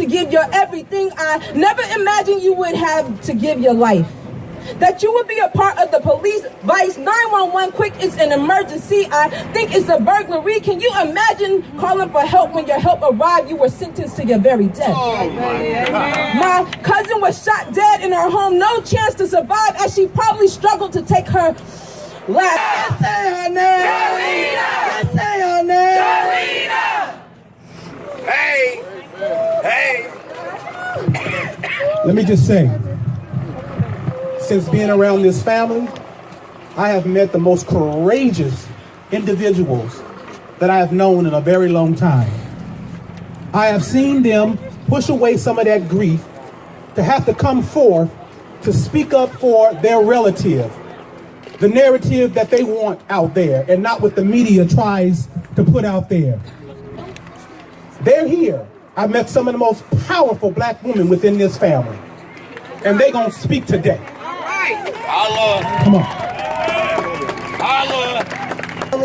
give your everything. I never imagined you would have to give your life. That you would be a part of the police vice 911 quick, it's an emergency. I think it's a burglary. Can you imagine calling for help when your help arrived? You were sentenced to your very death. Oh my God. My cousin was shot dead in her home, no chance to survive, as she probably struggled to take her last. Say her name. Charleena! Say her name. Charleena! Hey. Let me just say, since being around this family, I have met the most courageous individuals that I have known in a very long time. I have seen them push away some of that grief to have to come forth to speak up for their relative, the narrative that they want out there and not what the media tries to put out there. They're here. I met some of the most powerful black women within this family, and they're gonna speak today. Come on.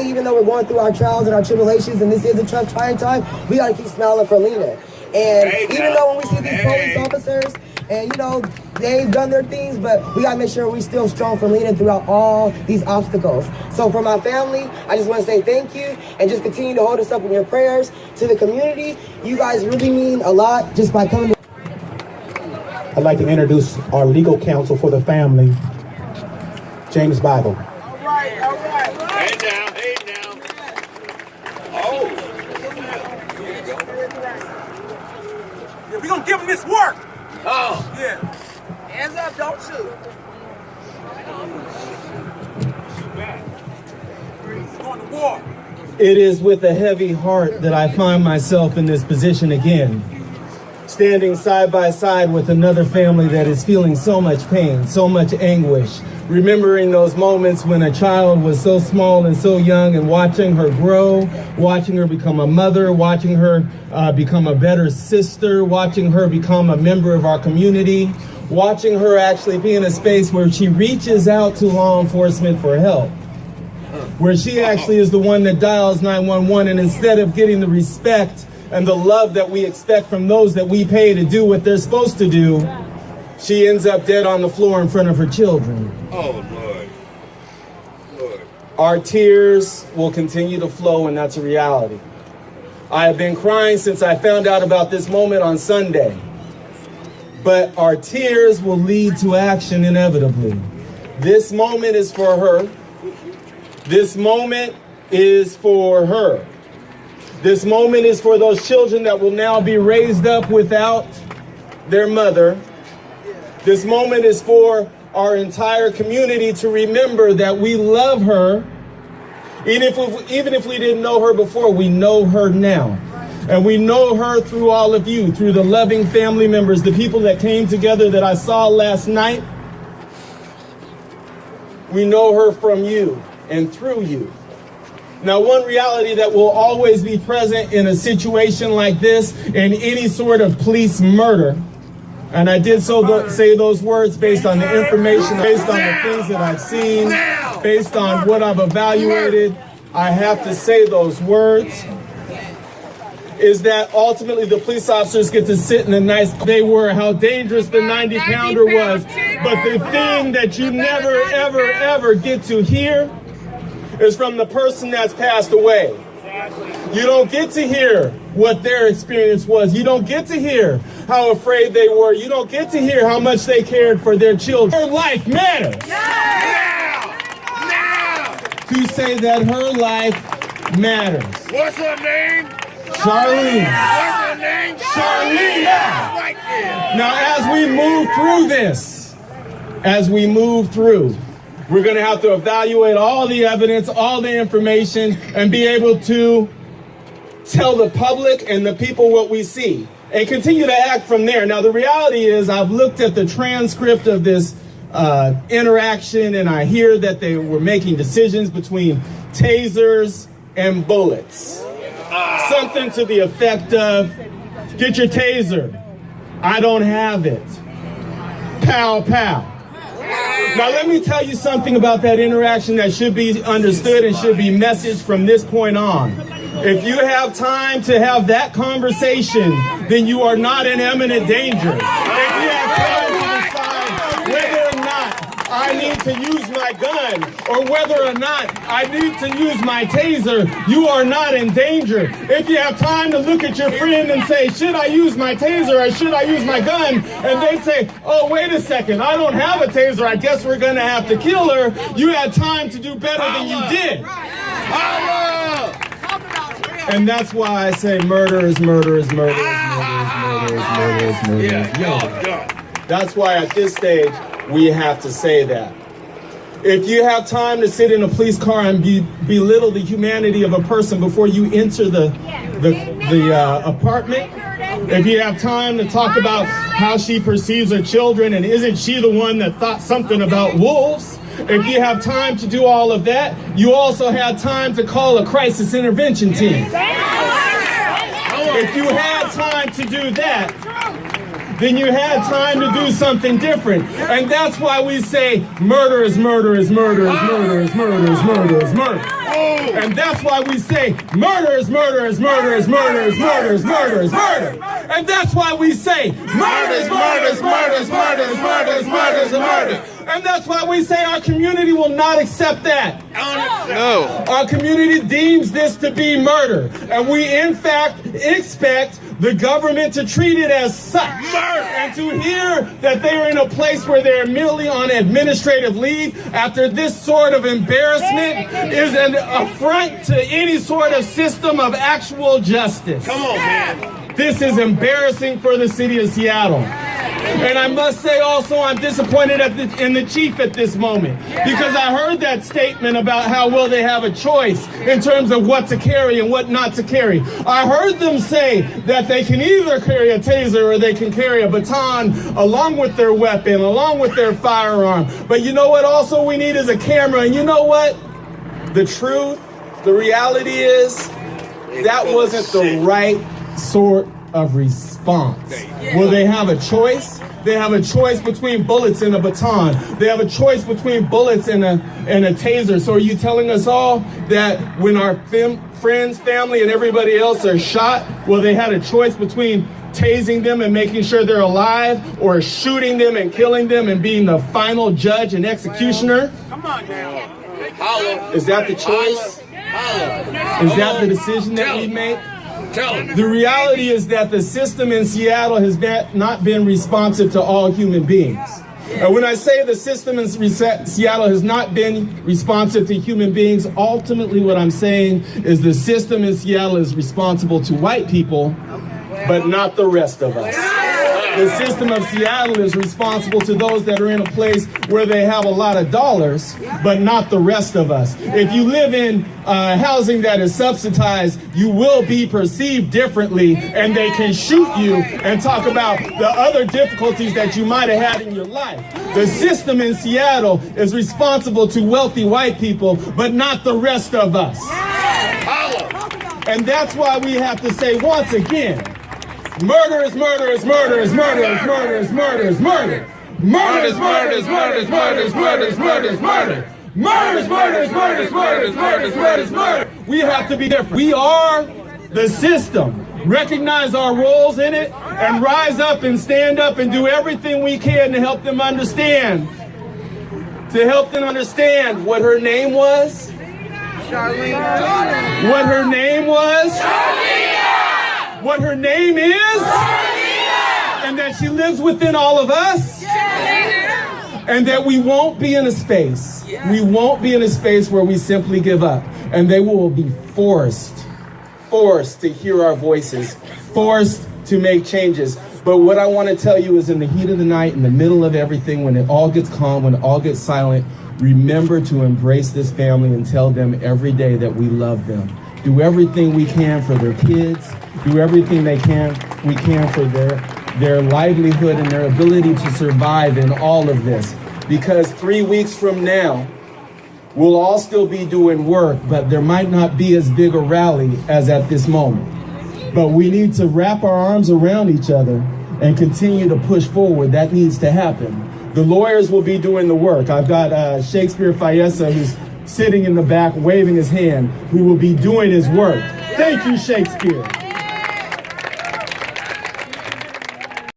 Even though we're going through our trials and our tribulations, and this is a tough, trying time, we gotta keep smiling for Lena. And even though when we see these police officers, and you know, they've done their things, but we gotta make sure we're still strong for Lena throughout all these obstacles. So for my family, I just wanna say thank you, and just continue to hold us up in your prayers. To the community, you guys really mean a lot just by coming. I'd like to introduce our legal counsel for the family, James Bible. All right. Hey now. Oh. Yeah, we gonna give him this work. Oh. Yeah. Hands up, don't shoot. He's going to war. It is with a heavy heart that I find myself in this position again, standing side by side with another family that is feeling so much pain, so much anguish, remembering those moments when a child was so small and so young, and watching her grow, watching her become a mother, watching her become a better sister, watching her become a member of our community, watching her actually be in a space where she reaches out to law enforcement for help, where she actually is the one that dials 911, and instead of getting the respect and the love that we expect from those that we pay to do what they're supposed to do, she ends up dead on the floor in front of her children. Oh, Lord. Our tears will continue to flow, and that's a reality. I have been crying since I found out about this moment on Sunday. But our tears will lead to action inevitably. This moment is for her. This moment is for her. This moment is for those children that will now be raised up without their mother. This moment is for our entire community to remember that we love her. Even if we didn't know her before, we know her now. And we know her through all of you, through the loving family members, the people that came together that I saw last night. We know her from you and through you. Now, one reality that will always be present in a situation like this, in any sort of police murder, and I did say those words based on the information, based on the things that I've seen, based on what I've evaluated, I have to say those words, is that ultimately the police officers get to sit in the nice they were, how dangerous the 90-pounder was. But the thing that you never, ever, ever get to hear is from the person that's passed away. You don't get to hear what their experience was. You don't get to hear how afraid they were. You don't get to hear how much they cared for their children. Her life matters. Now! To say that her life matters. What's her name? Charleena. What's her name? Charleena. Right there. Now, as we move through this, we're going to have to evaluate all the evidence, all the information, and be able to tell the public and the people what we see and continue to act from there. Now, the reality is I've looked at the transcript of this interaction, and I hear that they were making decisions between tasers and bullets. Something to the effect of, get your taser. I don't have it. Pow, pow. Now, let me tell you something about that interaction that should be understood and should be messaged from this point on. If you have time to have that conversation, then you are not in imminent danger. If you have time to decide whether or not I need to use my gun or whether or not I need to use my taser, you are not in danger. If you have time to look at your friend and say, should I use my taser or should I use my gun? And they say, oh, wait a second, I don't have a taser. I guess we're going to have to kill her. You had time to do better than you did. And that's why I say murder is murder is murder is murder is murder is murder is murder. That's why at this stage, we have to say that. If you have time to sit in a police car and belittle the humanity of a person before you enter the apartment, if you have time to talk about how she perceives her children and isn't she the one that thought something about wolves, if you have time to do all of that, you also have time to call a crisis intervention team. If you had time to do that, then you had time to do something different. And that's why we say murder is murder is murder is murder is murder is murder is murder. And that's why we say murder is murder is murder is murder is murder is murder is murder. And that's why we say murder is murder is murder is murder is murder is murder is murder. And that's why we say our community will not accept that. No. Our community deems this to be murder. And we, in fact, expect the government to treat it as such. And to hear that they are in a place where they're merely on administrative leave after this sort of embarrassment is an affront to any sort of system of actual justice. Come on, man. This is embarrassing for the city of Seattle. And I must say also I'm disappointed in the chief at this moment because I heard that statement about how will they have a choice in terms of what to carry and what not to carry. I heard them say that they can either carry a taser or they can carry a baton along with their weapon, along with their firearm. But you know what also we need is a camera. And you know what? The truth, the reality is that wasn't the right sort of response. Will they have a choice? They have a choice between bullets and a baton. They have a choice between bullets and a taser. So are you telling us all that when our friends, family, and everybody else are shot, well, they had a choice between tasing them and making sure they're alive or shooting them and killing them and being the final judge and executioner? Come on now. Is that the choice? Is that the decision that we make? The reality is that the system in Seattle has not been responsive to all human beings. And when I say the system in Seattle has not been responsive to human beings, ultimately what I'm saying is the system in Seattle is responsible to white people, but not the rest of us. The system of Seattle is responsible to those that are in a place where they have a lot of dollars, but not the rest of us. If you live in housing that is subsidized, you will be perceived differently, and they can shoot you and talk about the other difficulties that you might have had in your life. The system in Seattle is responsible to wealthy white people, but not the rest of us. And that's why we have to say once again, murder is murder is murder is murder is murder is murder is murder. Murder is murder is murder is murder is murder is murder is murder. Murder is murder is murder is murder is murder is murder is murder. We have to be different. We are the system. Recognize our roles in it and rise up and stand up and do everything we can to help them understand. To help them understand what her name was. Charleena. What her name was. Charleena. What her name is. Charleena. And that she lives within all of us. Charleena. And that we won't be in a space. We won't be in a space where we simply give up. And they will be forced to hear our voices, forced to make changes. But what I want to tell you is in the heat of the night, in the middle of everything, when it all gets calm, when it all gets silent, remember to embrace this family and tell them every day that we love them. Do everything we can for their kids. Do everything we can for their livelihood and their ability to survive in all of this. Because 3 weeks from now, we'll all still be doing work, but there might not be as big a rally as at this moment. But we need to wrap our arms around each other and continue to push forward. That needs to happen. The lawyers will be doing the work. I've got Shakespeare Fiesa, who's sitting in the back waving his hand who will be doing his work. Thank you, Shakespeare.